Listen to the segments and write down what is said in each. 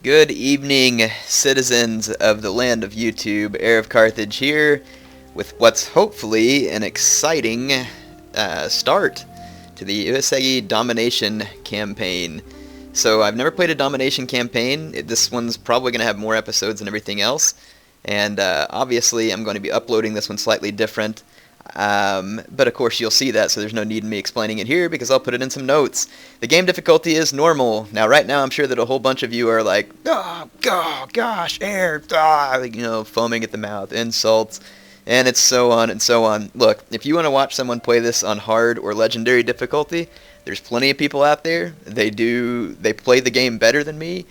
Good evening, citizens of the land of YouTube. HeirofCarthage here with what's hopefully an exciting start to the Uesugi Domination campaign. So I've never played a Domination campaign. This one's probably going to have more episodes than everything else. And obviously I'm going to be uploading this one slightly different. But of course you'll see that, so there's no need in me explaining it here because I'll put it in some notes. The game difficulty is normal. Now right now I'm sure that a whole bunch of you are like, oh gosh, air, foaming at the mouth, insults, and it's so on and so on. Look, if you want to watch someone play this on hard or legendary difficulty, there's plenty of people out there. They play the game better than me.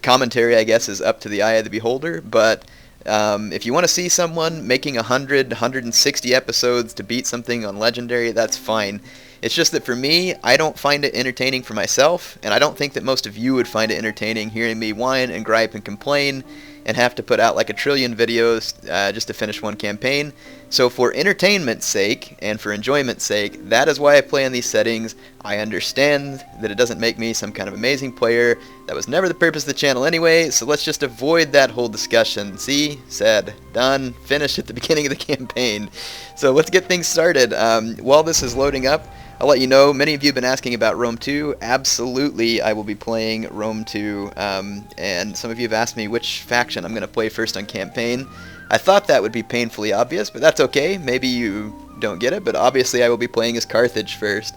Commentary, I guess, is up to the eye of the beholder, but if you want to see someone making 100, 160 episodes to beat something on Legendary, that's fine. It's just that for me, I don't find it entertaining for myself, and I don't think that most of you would find it entertaining hearing me whine and gripe and complain and have to put out like a trillion videos just to finish one campaign. So for entertainment's sake and for enjoyment's sake, that is why I play in these settings. I understand that it doesn't make me some kind of amazing player. That was never the purpose of the channel anyway, so let's just avoid that whole discussion. See? Said. Done. Finished at the beginning of the campaign. So let's get things started. While this is loading up, I'll let you know, many of you have been asking about Rome 2. Absolutely, I will be playing Rome 2, and some of you have asked me which faction I'm going to play first on campaign. I thought that would be painfully obvious, but that's okay. Maybe you don't get it, but obviously I will be playing as Carthage first.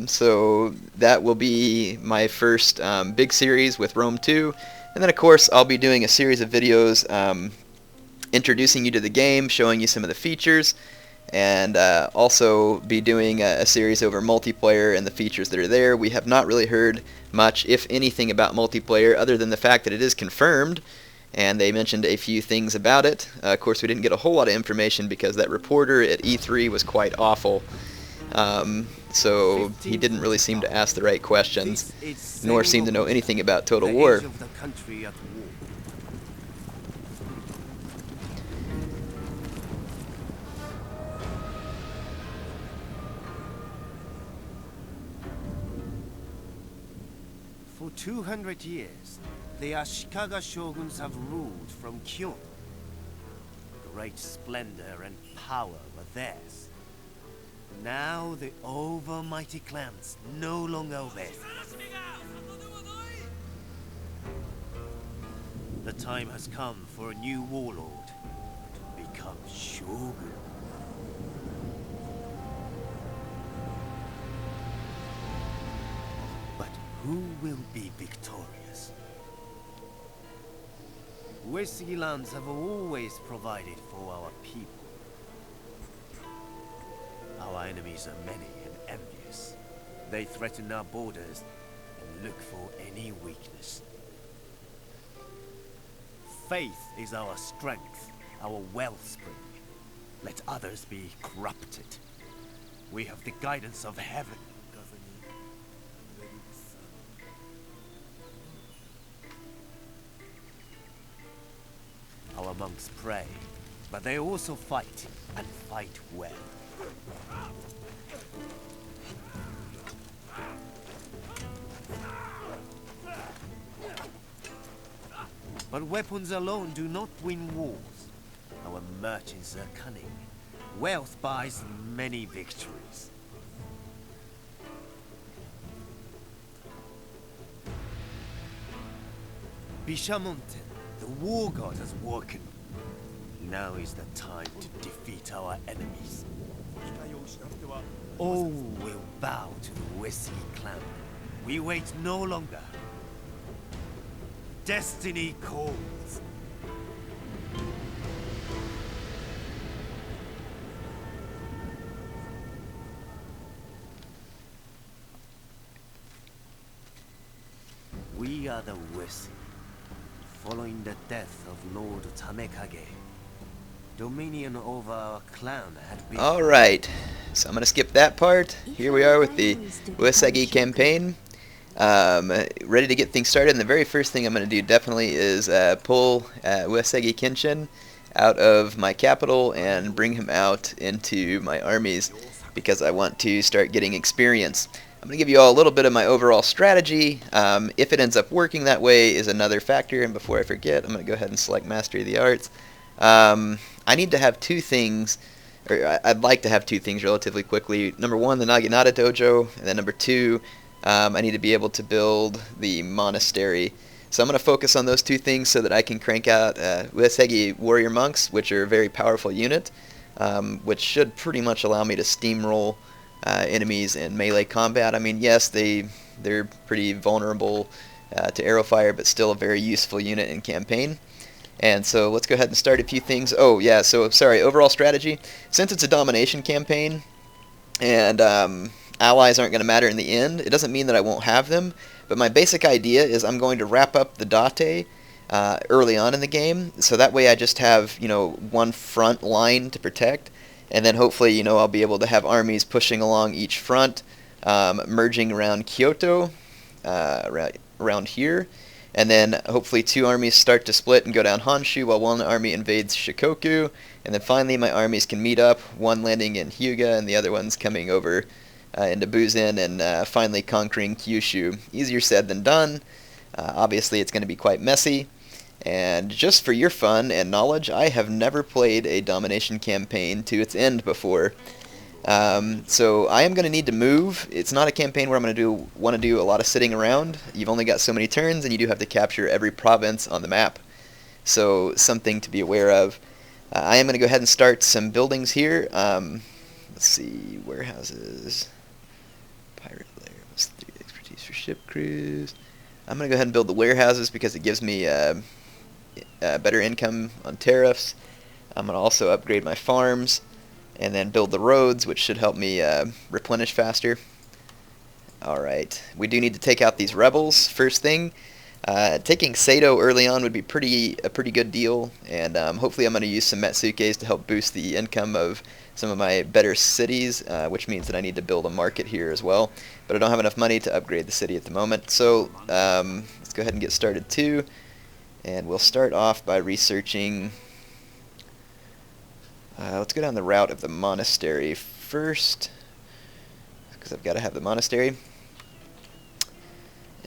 So that will be my first big series with Rome 2, and then of course I'll be doing a series of videos introducing you to the game, showing you some of the features, and also be doing a series over multiplayer and the features that are there. We have not really heard much, if anything, about multiplayer other than the fact that it is confirmed, and they mentioned a few things about it. Of course, we didn't get a whole lot of information because that reporter at E3 was quite awful. So he didn't really seem to ask the right questions, nor seem to know anything about Total War. For 200 years, the Ashikaga shoguns have ruled from Kyoto. Great splendor and power were theirs. Now the overmighty clans no longer obey. The time has come for a new warlord to become shogun. Who will be victorious? Uesugi lands have always provided for our people. Our enemies are many and envious. They threaten our borders and look for any weakness. Faith is our strength, our wellspring. Let others be corrupted. We have the guidance of heaven. Our monks pray, but they also fight, and fight well. But weapons alone do not win wars. Our merchants are cunning. Wealth buys many victories. Bishamonten, the war god, has woken. Now is the time to defeat our enemies. All will bow to the Uesugi clan. We wait no longer. Destiny calls. We are the Uesugi. Following the death of Lord Tamekage, dominion over our clan had been... Alright, so I'm going to skip that part. Here we are with the Uesugi campaign. Ready to get things started, and the very first thing I'm going to do definitely is pull Uesugi Kenshin out of my capital and bring him out into my armies, because I want to start getting experience. I'm going to give you all a little bit of my overall strategy. If it ends up working that way is another factor, and before I forget, I'm going to go ahead and select Mastery of the Arts. I need to have two things, or I'd like to have two things relatively quickly. Number one, the Naginata Dojo, and then number two, I need to be able to build the monastery. So I'm going to focus on those two things so that I can crank out Uesugi Warrior Monks, which are a very powerful unit, which should pretty much allow me to steamroll enemies in melee combat. I mean, yes, they're pretty vulnerable to arrow fire, but still a very useful unit in campaign. And so let's go ahead and start a few things. Oh, yeah, so, sorry, overall strategy. Since it's a domination campaign, and allies aren't going to matter in the end, it doesn't mean that I won't have them, but my basic idea is I'm going to wrap up the Date early on in the game, so that way I just have, one front line to protect, and then hopefully, I'll be able to have armies pushing along each front, merging around Kyoto, around here, and then hopefully two armies start to split and go down Honshu while one army invades Shikoku, and then finally my armies can meet up, one landing in Hyuga and the other one's coming over into Buzen and finally conquering Kyushu. Easier said than done. Obviously it's going to be quite messy. And just for your fun and knowledge, I have never played a domination campaign to its end before. So I am going to need to move. It's not a campaign where I'm going to want to do a lot of sitting around. You've only got so many turns, and you do have to capture every province on the map. So something to be aware of. I am going to go ahead and start some buildings here. Let's see, warehouses, pirate lair, +3 expertise for ship crews. I'm going to go ahead and build the warehouses because it gives me better income on tariffs. I'm going to also upgrade my farms and then build the roads, which should help me replenish faster. Alright, we do need to take out these rebels first thing. Taking Sato early on would be a pretty good deal, and hopefully I'm going to use some Metsukes to help boost the income of some of my better cities, which means that I need to build a market here as well. But I don't have enough money to upgrade the city at the moment, so let's go ahead and get started too. And we'll start off by researching. Let's go down the route of the monastery first, because I've got to have the monastery.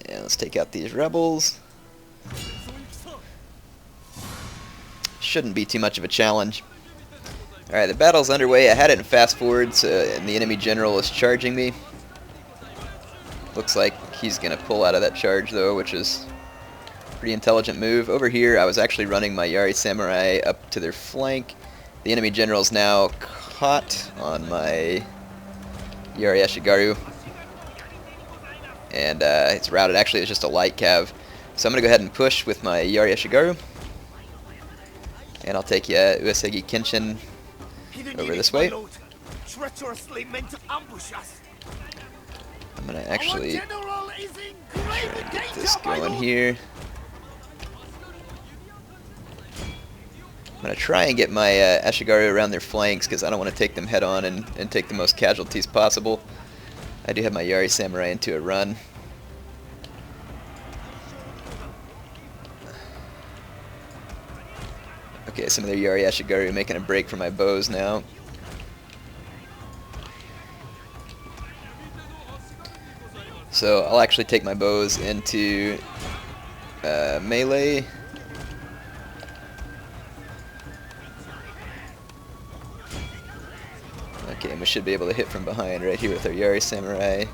And let's take out these rebels. Shouldn't be too much of a challenge. Alright, the battle's underway. I had it in fast forward, and the enemy general is charging me. Looks like he's going to pull out of that charge, though, which is a pretty intelligent move. Over here, I was actually running my Yari Samurai up to their flank. The enemy general's now caught on my Yari Ashigaru. And it's routed. Actually, it's just a light cav. So I'm going to go ahead and push with my Yari Ashigaru. And I'll take Uesugi Kenshin over this way. I'm going to actually try and get this going here. I'm going to try and get my Ashigaru around their flanks because I don't want to take them head on and take the most casualties possible. I do have my Yari Samurai into a run. Okay, some of their Yari Ashigaru making a break for my bows now. So I'll actually take my bows into melee. Okay, and we should be able to hit from behind right here with our Yari Samurai.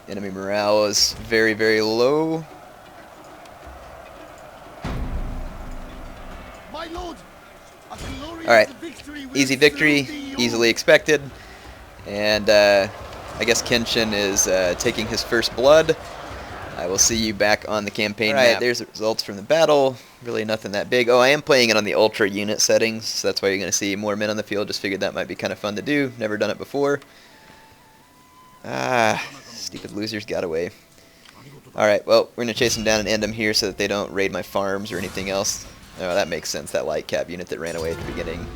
Enemy morale is very, very low. Alright, easy victory, easily expected. And I guess Kenshin is taking his first blood. I will see you back on the campaign map. Alright, there's the results from the battle. Really nothing that big. Oh, I am playing it on the ultra unit settings, so that's why you're going to see more men on the field. Just figured that might be kind of fun to do. Never done it before. Ah, stupid losers got away. Alright, well, we're going to chase them down and end them here so that they don't raid my farms or anything else. Oh, that makes sense, that light cab unit that ran away at the beginning.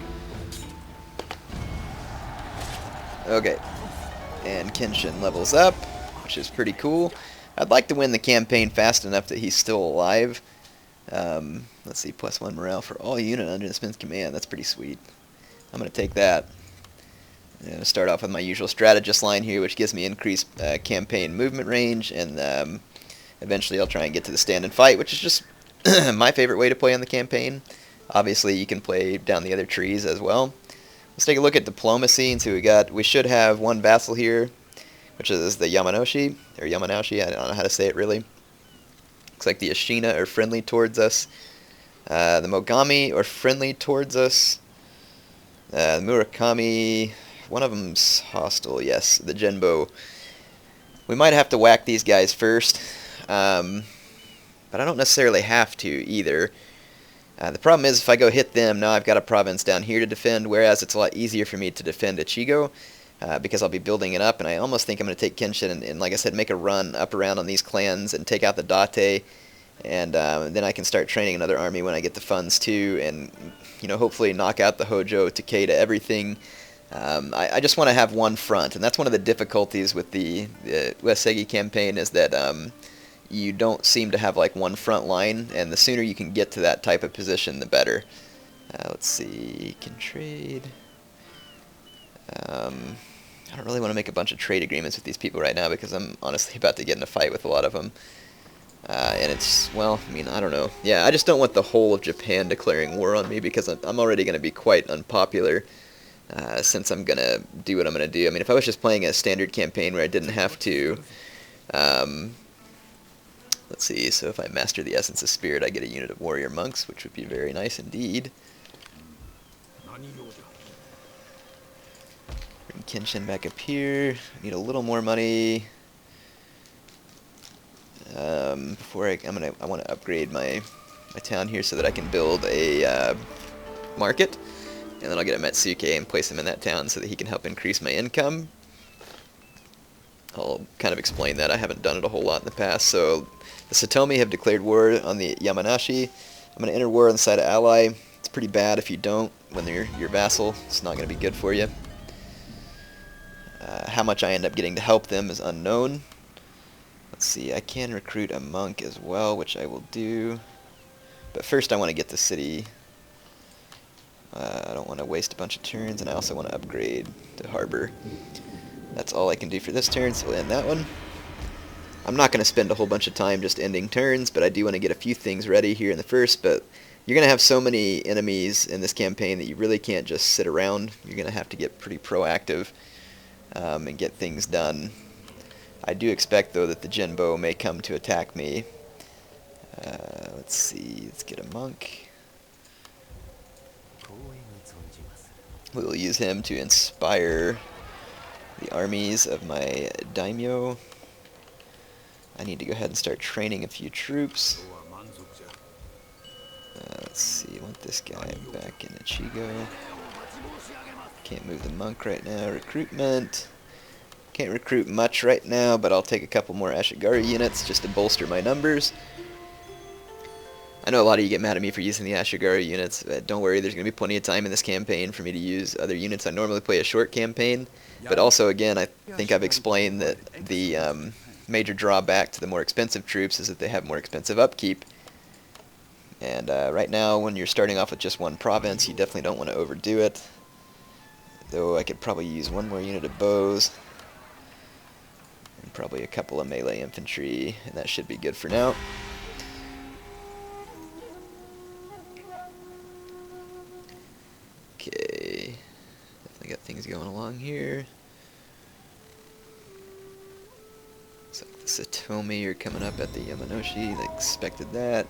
Okay, and Kenshin levels up, which is pretty cool. I'd like to win the campaign fast enough that he's still alive. Let's see, +1 morale for all unit under this man's command. That's pretty sweet. I'm going to take that. I'm going to start off with my usual strategist line here, which gives me increased campaign movement range, and eventually I'll try and get to the stand and fight, which is just my favorite way to play on the campaign. Obviously, you can play down the other trees as well. Let's take a look at diplomacy and see what we got. We should have one vassal here, which is the Yamanoshi, or Yamanashi, I don't know how to say it really. Looks like the Ashina are friendly towards us. The Mogami are friendly towards us. The Murakami, one of them's hostile, yes, the Genbo. We might have to whack these guys first, but I don't necessarily have to either. The problem is if I go hit them, now I've got a province down here to defend, whereas it's a lot easier for me to defend Ichigo, because I'll be building it up, and I almost think I'm going to take Kenshin and, like I said, make a run up around on these clans and take out the Date, and then I can start training another army when I get the funds too, and hopefully knock out the Hojo, Takeda, everything. I just want to have one front, and that's one of the difficulties with the Uesugi campaign, is that you don't seem to have like one front line, and the sooner you can get to that type of position, the better. Let's see, can trade. I don't really want to make a bunch of trade agreements with these people right now because I'm honestly about to get in a fight with a lot of them. And it's, well, I mean, I don't know. Yeah, I just don't want the whole of Japan declaring war on me because I'm already going to be quite unpopular since I'm going to do what I'm going to do. I mean, if I was just playing a standard campaign where I didn't have to, let's see, so if I master the Essence of Spirit, I get a unit of warrior monks, which would be very nice indeed. Bring Kenshin back up here. Need a little more money. Before I want to upgrade my town here so that I can build a market, and then I'll get a Metsuke and place him in that town so that he can help increase my income. I'll kind of explain that. I haven't done it a whole lot in the past. So the Satomi have declared war on the Yamanashi. I'm going to enter war on the side of ally. It's pretty bad if you don't when they're your vassal. It's not going to be good for you. How much I end up getting to help them is unknown. Let's see, I can recruit a monk as well, which I will do. But first I want to get the city. I don't want to waste a bunch of turns, and I also want to upgrade to harbor. That's all I can do for this turn, so we'll end that one. I'm not going to spend a whole bunch of time just ending turns, but I do want to get a few things ready here in the first. But you're going to have so many enemies in this campaign that you really can't just sit around. You're going to have to get pretty proactive and get things done. I do expect, though, that the Genbo may come to attack me. Let's see, let's get a monk. We'll use him to inspire the armies of my daimyo. I need to go ahead and start training a few troops. Let's see, I want this guy back in Ichigo. Can't move the monk right now. Recruitment. Can't recruit much right now, but I'll take a couple more Ashigaru units just to bolster my numbers. I know a lot of you get mad at me for using the Ashigaru units, but don't worry, there's going to be plenty of time in this campaign for me to use other units. I normally play a short campaign, but also, again, I think I've explained that the major drawback to the more expensive troops is that they have more expensive upkeep. And right now, when you're starting off with just one province, you definitely don't want to overdo it. Though I could probably use one more unit of bows. And probably a couple of melee infantry, and that should be good for now. Okay, definitely got things going along here. Looks like the Satomi are coming up at the Yamanoshi. They expected that.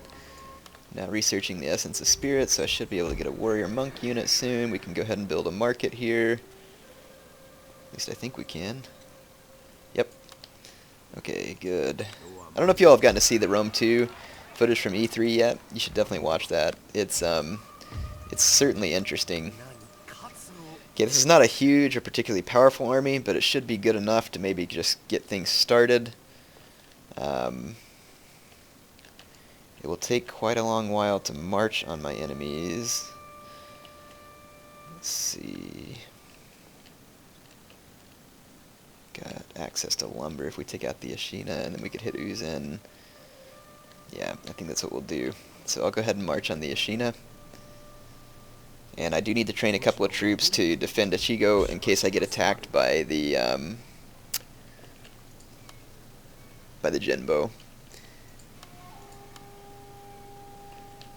Now researching the Essence of Spirit, so I should be able to get a warrior monk unit soon. We can go ahead and build a market here. At least I think we can. Yep. Okay, good. I don't know if you all have gotten to see the Rome 2 footage from E3 yet. You should definitely watch that. It's certainly interesting. Okay, this is not a huge or particularly powerful army, but it should be good enough to maybe just get things started. It will take quite a long while to march on my enemies. Let's see. Got access to lumber if we take out the Ashina, and then we could hit Uzen. Yeah, I think that's what we'll do. So I'll go ahead and march on the Ashina. And I do need to train a couple of troops to defend Ichigo in case I get attacked by the Jinbo.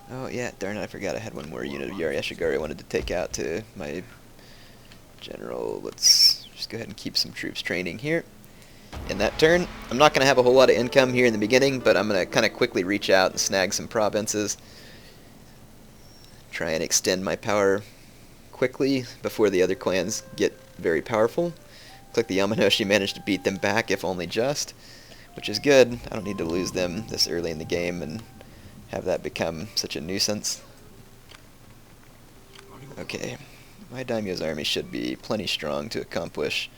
Oh yeah, darn it, I forgot I had one more unit of Yari Ashigari I wanted to take out to my general. Let's just go ahead and keep some troops training here. In that turn, I'm not going to have a whole lot of income here in the beginning, but I'm going to kind of quickly reach out and snag some provinces. Try and extend my power quickly before the other clans get very powerful. Looks like the Yamanoshi managed to beat them back, if only just, which is good. I don't need to lose them this early in the game and have that become such a nuisance. Okay, my daimyo's army should be plenty strong to accomplish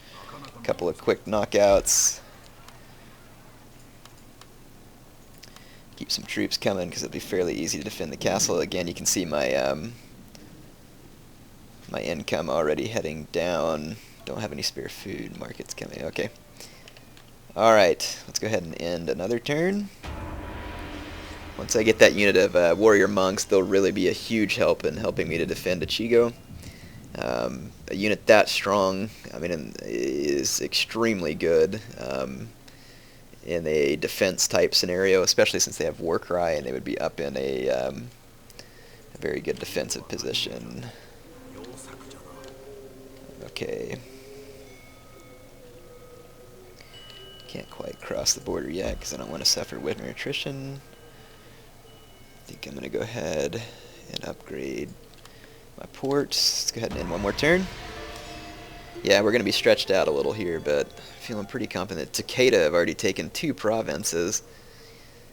a couple of quick knockouts. Keep some troops coming because it'll be fairly easy to defend the castle. Again, you can see my my income already heading down. Don't have any spare food. Market's coming. Okay. Alright, let's go ahead and end another turn. Once I get that unit of warrior monks, they'll really be a huge help in helping me to defend Ichigo. A unit that strong, I mean, is extremely good in a defense type scenario, especially since they have Warcry and they would be up in a very good defensive position. Okay. Can't quite cross the border yet because I don't want to suffer winter attrition. I think I'm going to go ahead and upgrade my ports. Let's go ahead and end one more turn. Yeah, we're going to be stretched out a little here, but feeling pretty confident. Takeda have already taken 2 provinces,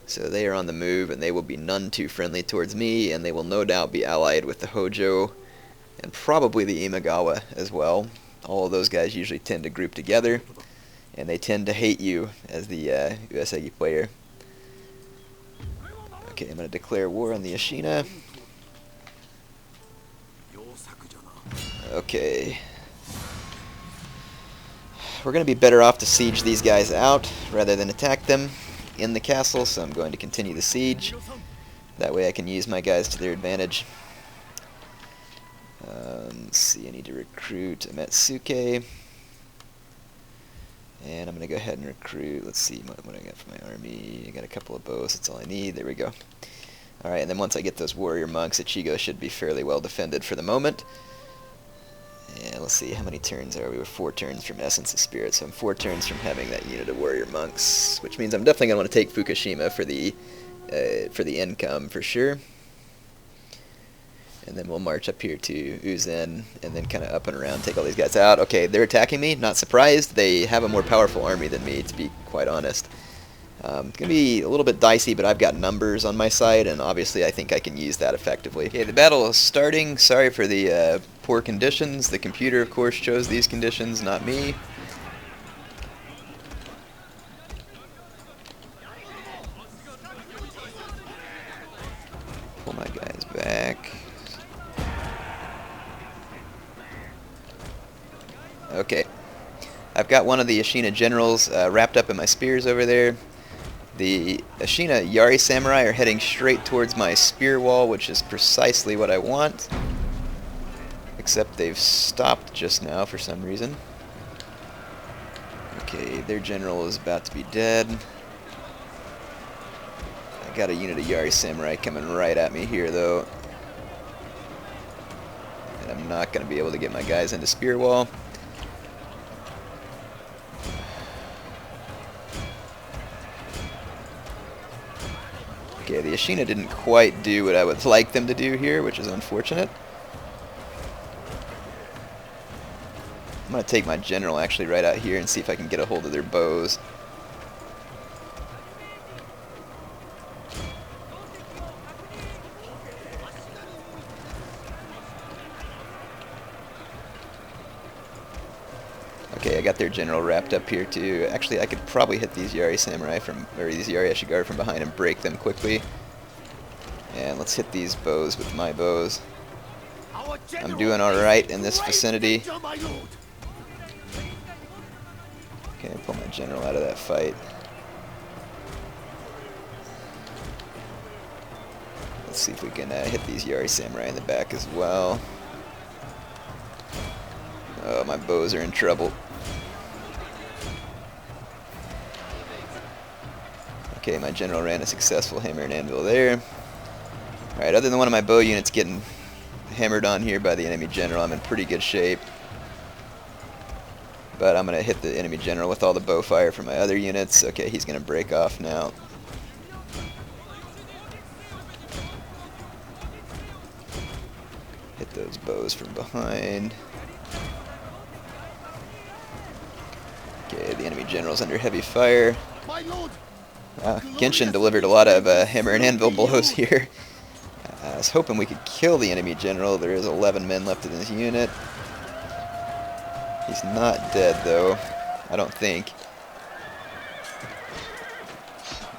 so they are on the move, and they will be none too friendly towards me, and they will no doubt be allied with the Hojo, and probably the Imagawa as well. All of those guys usually tend to group together, and they tend to hate you as the Uesugi player. Okay, I'm going to declare war on the Ashina. Okay. We're going to be better off to siege these guys out rather than attack them in the castle, so I'm going to continue the siege. That way I can use my guys to their advantage. Let's see, I need to recruit Amatsuke. And I'm going to go ahead and recruit, let's see what I got for my army. I got a couple of bows, that's all I need. There we go. Alright, and then once I get those warrior monks, Ichigo should be fairly well defended for the moment. And let's see, how many turns are we? We're 4 turns from Essence of Spirit, so I'm 4 turns from having that unit of warrior monks, which means I'm definitely going to want to take Fukushima for the income, for sure. And then we'll march up here to Uzen, and then kind of up and around, take all these guys out. Okay, they're attacking me, not surprised. They have a more powerful army than me, to be quite honest. It's going to be a little bit dicey, but I've got numbers on my side, and obviously I think I can use that effectively. Okay, the battle is starting. Sorry for the poor conditions. The computer, of course, chose these conditions, not me. Pull my guys back. Okay. I've got one of the Ashina generals wrapped up in my spears over there. The Ashina Yari Samurai are heading straight towards my spear wall, which is precisely what I want. Except they've stopped just now for some reason. Okay, their general is about to be dead. I got a unit of Yari Samurai coming right at me here, though. And I'm not going to be able to get my guys into spear wall. Okay, the Ashina didn't quite do what I would like them to do here, which is unfortunate. I'm going to take my general actually right out here and see if I can get a hold of their bows. Okay, I got their general wrapped up here too. Actually, I could probably hit these Yari Samurai or these Yari Ashigari from behind and break them quickly. And let's hit these bows with my bows. I'm doing alright in this vicinity. Okay, pull my general out of that fight. Let's see if we can hit these Yari Samurai in the back as well. Oh, my bows are in trouble. Okay, my general ran a successful hammer and anvil there. Alright, other than one of my bow units getting hammered on here by the enemy general, I'm in pretty good shape. But I'm going to hit the enemy general with all the bow fire from my other units. Okay, he's going to break off now. Hit those bows from behind. Okay, the enemy general's under heavy fire. Genshin delivered a lot of hammer and anvil blows here. I was hoping we could kill the enemy general. There is 11 men left in his unit. He's not dead, though. I don't think.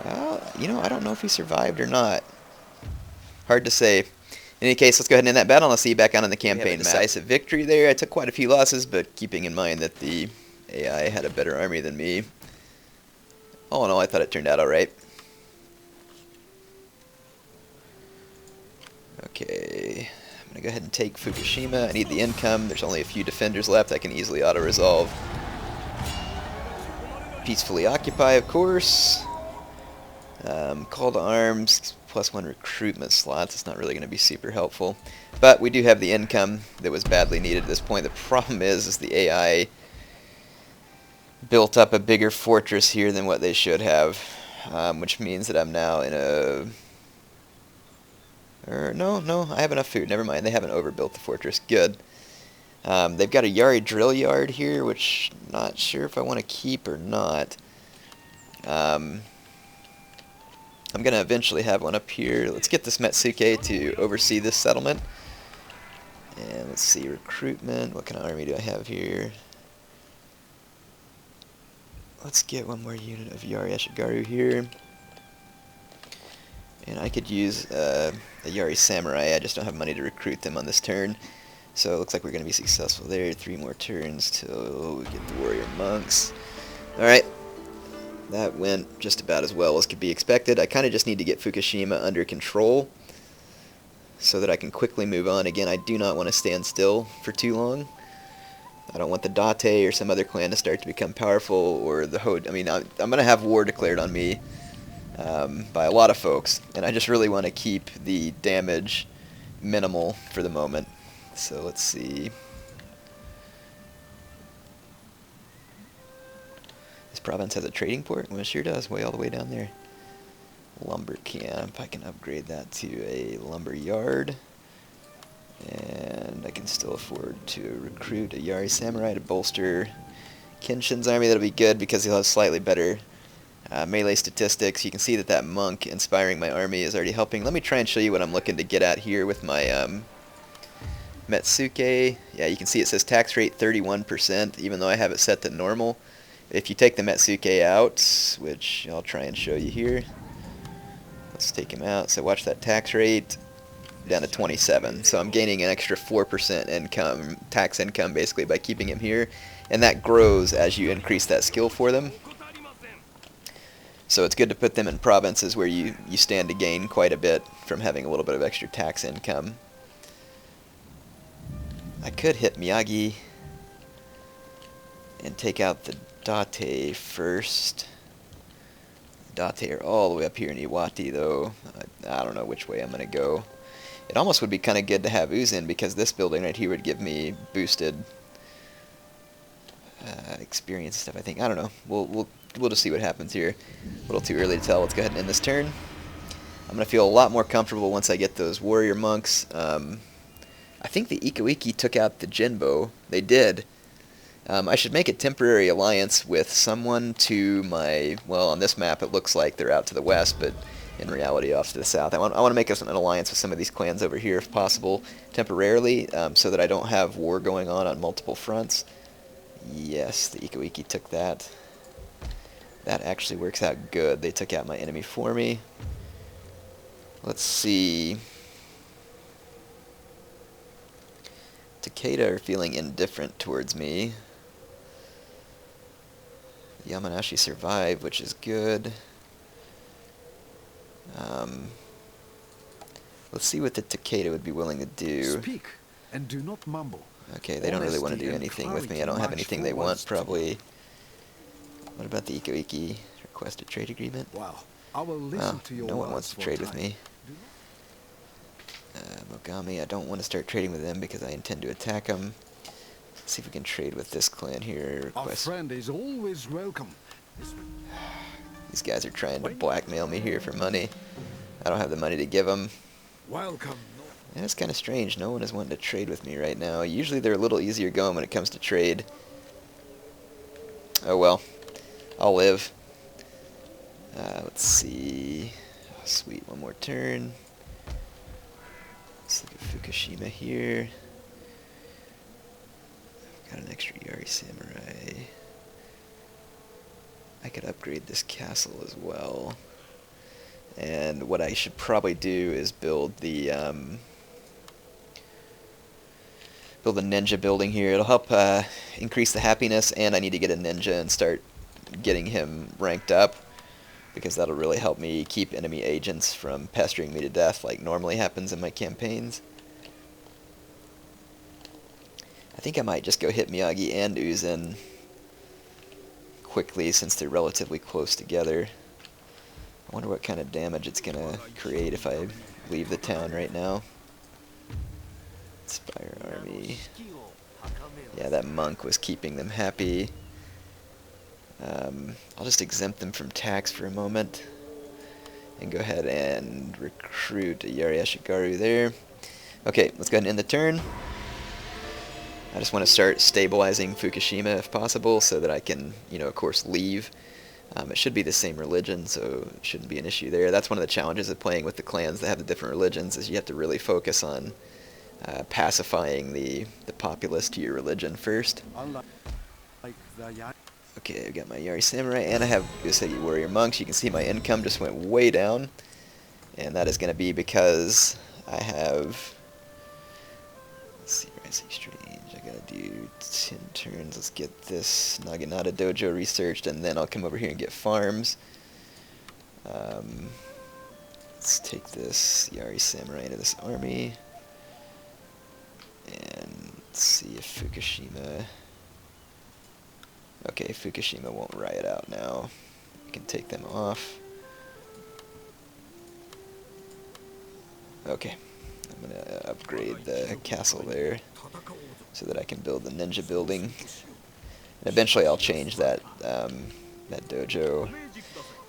Well, you know, I don't know if he survived or not. Hard to say. In any case, let's go ahead and end that battle, and I'll see you back on in the campaign map. Decisive victory there. I took quite a few losses, but keeping in mind that the AI had a better army than me. All in all, I thought it turned out alright. Okay, I'm going to go ahead and take Fukushima. I need the income. There's only a few defenders left. I can easily auto-resolve. Peacefully occupy, of course. Call to arms, +1 recruitment slots. It's not really going to be super helpful. But we do have the income that was badly needed at this point. The problem is the AI built up a bigger fortress here than what they should have. Which means that I'm now in a... No, I have enough food. Never mind, they haven't overbuilt the fortress. Good. They've got a Yari drill yard here, which I'm not sure if I want to keep or not. I'm going to eventually have one up here. Let's get this Metsuke to oversee this settlement. And let's see, recruitment. What kind of army do I have here? Let's get one more unit of Yari Ashigaru here. And I could use a Yari Samurai. I just don't have money to recruit them on this turn. So it looks like we're going to be successful there. 3 more turns till we get the Warrior Monks. Alright. That went just about as well as could be expected. I kind of just need to get Fukushima under control so that I can quickly move on. Again, I do not want to stand still for too long. I don't want the Date or some other clan to start to become powerful, or the Hode. I mean, I'm going to have war declared on me by a lot of folks, and I just really want to keep the damage minimal for the moment. So let's see. This province has a trading port? Well, it sure does, way all the way down there. Lumber camp. I can upgrade that to a lumber yard. And I can still afford to recruit a Yari Samurai to bolster Kenshin's army. That'll be good because he'll have slightly better melee statistics. You can see that that monk inspiring my army is already helping. Let me try and show you what I'm looking to get at here with my Metsuke. Yeah, you can see it says tax rate 31%, even though I have it set to normal. If you take the Metsuke out, which I'll try and show you here. Let's take him out. So watch that tax rate down to 27. So I'm gaining an extra 4% income, tax income basically, by keeping him here. And that grows as you increase that skill for them. So it's good to put them in provinces where you stand to gain quite a bit from having a little bit of extra tax income. I could hit Miyagi and take out the Date first. Date are all the way up here in Iwate, though. I don't know which way I'm going to go. It almost would be kind of good to have Uzin, because this building right here would give me boosted experience and stuff, I think. I don't know. We'll just see what happens here. A little too early to tell. Let's go ahead and end this turn. I'm going to feel a lot more comfortable once I get those warrior monks. I think the Ikoiki took out the Jinbo. They did. I should make a temporary alliance with someone to my... Well, on this map it looks like they're out to the west, but in reality off to the south. I want to make an alliance with some of these clans over here if possible, temporarily, so that I don't have war going on multiple fronts. Yes, the Ikoiki took that. That actually works out good. They took out my enemy for me. Let's see. Takeda are feeling indifferent towards me. Yamanashi survived, which is good. Let's see what the Takeda would be willing to do. Speak, and do not mumble. Okay, they don't really want to do Honesty and anything with me. clarity I don't have march anything they forwards want, probably. What about the Iko-Iki? Request a trade agreement? Well, I will listen Well, to your no one words wants to for trade with time. me. Mogami, I don't want to start trading with them because I intend to attack them. Let's see if we can trade with this clan here. A Request. friend is always welcome. These guys are trying to blackmail me here for money. I don't have the money to give them. Welcome. Yeah, it's kind of strange. No one is wanting to trade with me right now. Usually they're a little easier going when it comes to trade. Oh well. I'll live. Let's see. Oh, sweet, one more turn. Let's look at Fukushima here. Got an extra Yari Samurai. I could upgrade this castle as well. And what I should probably do is build the ninja building here. It'll help increase the happiness, and I need to get a ninja and start getting him ranked up, because that'll really help me keep enemy agents from pestering me to death like normally happens in my campaigns. I think I might just go hit Miyagi and Uzen quickly since they're relatively close together. I wonder what kind of damage it's going to create if I leave the town right now. Inspire Army. Yeah, that monk was keeping them happy. I'll just exempt them from tax for a moment and go ahead and recruit a Yari Ashigaru there. Okay, let's go ahead and end the turn. I just want to start stabilizing Fukushima if possible so that I can, of course, leave. It should be the same religion, so it shouldn't be an issue there. That's one of the challenges of playing with the clans that have the different religions, is you have to really focus on pacifying the populace to your religion first. Okay, I've got my Yari Samurai, and I have Uesugi Warrior Monks. You can see my income just went way down, and that is going to be because I have... Let's see, Rising Strange. I gotta do 10 turns. Let's get this Naginata Dojo researched, and then I'll come over here and get farms. Let's take this Yari Samurai into this army. And let's see if Fukushima... Okay, Fukushima won't riot out now. We can take them off. Okay, I'm going to upgrade the castle there so that I can build the ninja building. And eventually I'll change that, that dojo.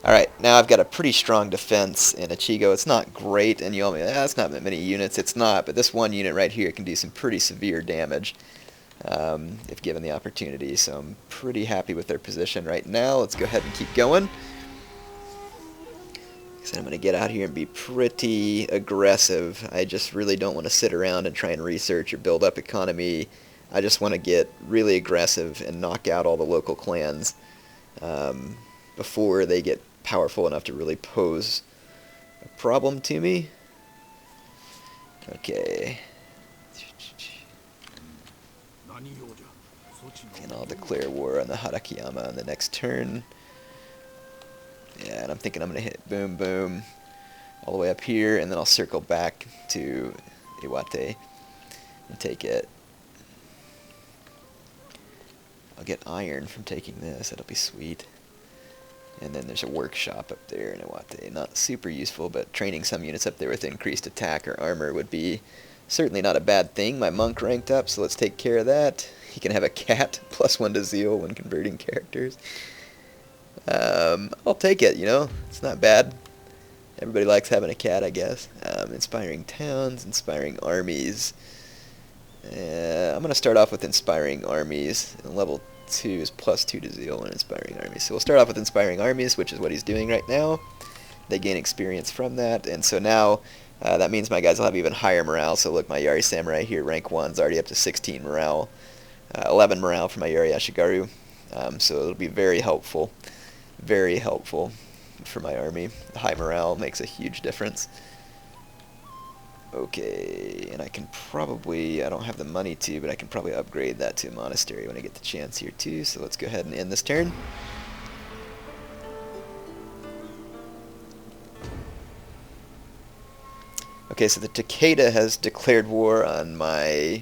Alright, now I've got a pretty strong defense in Ichigo. It's not great, and you'll be like, that's not that many units. It's not, but this one unit right here can do some pretty severe damage if given the opportunity. So I'm pretty happy with their position right now. Let's go ahead and keep going. So I'm going to get out here and be pretty aggressive. I just really don't want to sit around and try and research or build up economy. I just want to get really aggressive and knock out all the local clans before they get powerful enough to really pose a problem to me. Okay. And I'll declare war on the Harakiyama on the next turn. Yeah, and I'm thinking I'm going to hit boom, boom, all the way up here, and then I'll circle back to Iwate and take it. I'll get iron from taking this. That'll be sweet. And then there's a workshop up there in Iwate. Not super useful, but training some units up there with increased attack or armor would be certainly not a bad thing. My monk ranked up, so let's take care of that. He can have a cat, +1 to zeal when converting characters. I'll take it, It's not bad. Everybody likes having a cat, I guess. Inspiring towns, inspiring armies. I'm going to start off with inspiring armies. And level 2 is +2 to zeal and inspiring armies. So we'll start off with inspiring armies, which is what he's doing right now. They gain experience from that, and so now that means my guys will have even higher morale. So look, my Yari Samurai here, rank 1, is already up to 16 morale. 11 morale for my Yari Ashigaru. So it'll be very helpful for my army. The high morale makes a huge difference. Okay, and I can probably, I don't have the money to, but I can probably upgrade that to a monastery when I get the chance here too. So let's go ahead and end this turn. Okay, so the Takeda has declared war on my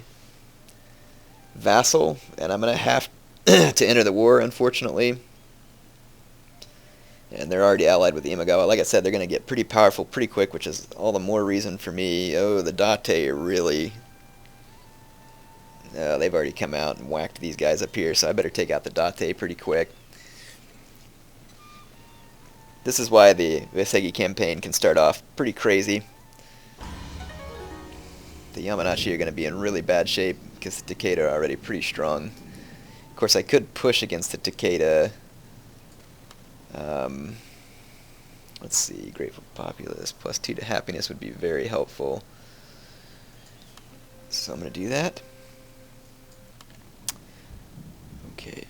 vassal, and I'm going to have to enter the war, unfortunately. And they're already allied with the Imagawa. Like I said, they're going to get pretty powerful pretty quick, which is all the more reason for me. Oh, the Date are really... they've already come out and whacked these guys up here, so I better take out the Date pretty quick. This is why the Uesugi campaign can start off pretty crazy. The Yamanashi are going to be in really bad shape because the Takeda are already pretty strong. Of course, I could push against the Takeda. Let's see, Grateful Populace +2 to happiness would be very helpful. So I'm going to do that. Okay,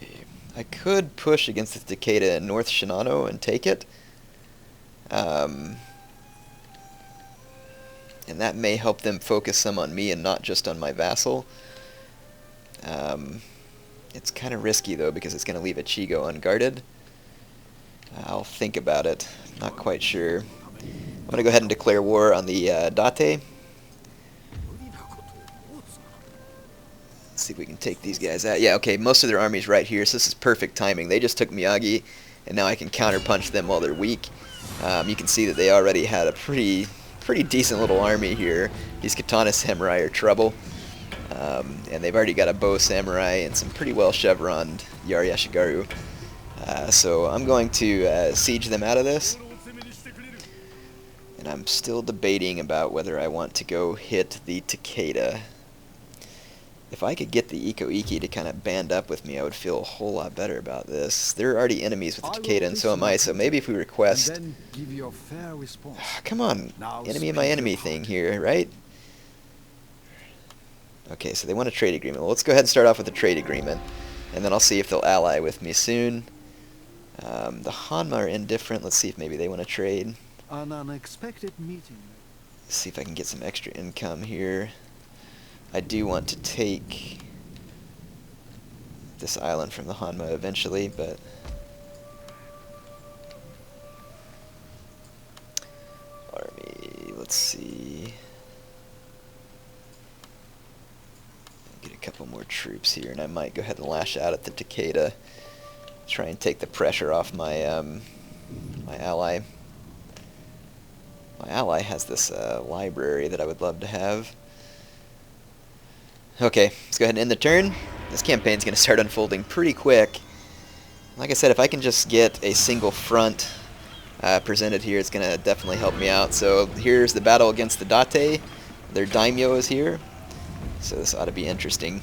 I could push against the Takeda in North Shinano and take it. And that may help them focus some on me and not just on my vassal. It's kind of risky though because it's going to leave Ichigo unguarded. I'll think about it. Not quite sure. I'm going to go ahead and declare war on the Date. Let's see if we can take these guys out. Yeah, okay, most of their army's right here, so this is perfect timing. They just took Miyagi, and now I can counterpunch them while they're weak. You can see that they already had a pretty decent little army here. These Katana Samurai are trouble. And they've already got a bow samurai and some pretty well chevroned Yari Ashigaru. So I'm going to siege them out of this. And I'm still debating about whether I want to go hit the Takeda. If I could get the Iko Iki to kind of band up with me, I would feel a whole lot better about this. They're already enemies with the Takeda, and so am I, so maybe if we request... Come on, enemy of my enemy thing here, right? Okay, so they want a trade agreement. Well, let's go ahead and start off with a trade agreement, and then I'll see if they'll ally with me soon. The Hanma are indifferent. Let's see if maybe they want to trade. An unexpected meeting. Let's see if I can get some extra income here. I do want to take this island from the Hanma eventually, but... Army, let's see... Get a couple more troops here, and I might go ahead and lash out at the Takeda. Try and take the pressure off my my ally. My ally has this library that I would love to have. Okay, let's go ahead and end the turn. This campaign's going to start unfolding pretty quick. Like I said, if I can just get a single front presented here, it's going to definitely help me out. So here's the battle against the Date. Their daimyo is here. So this ought to be interesting.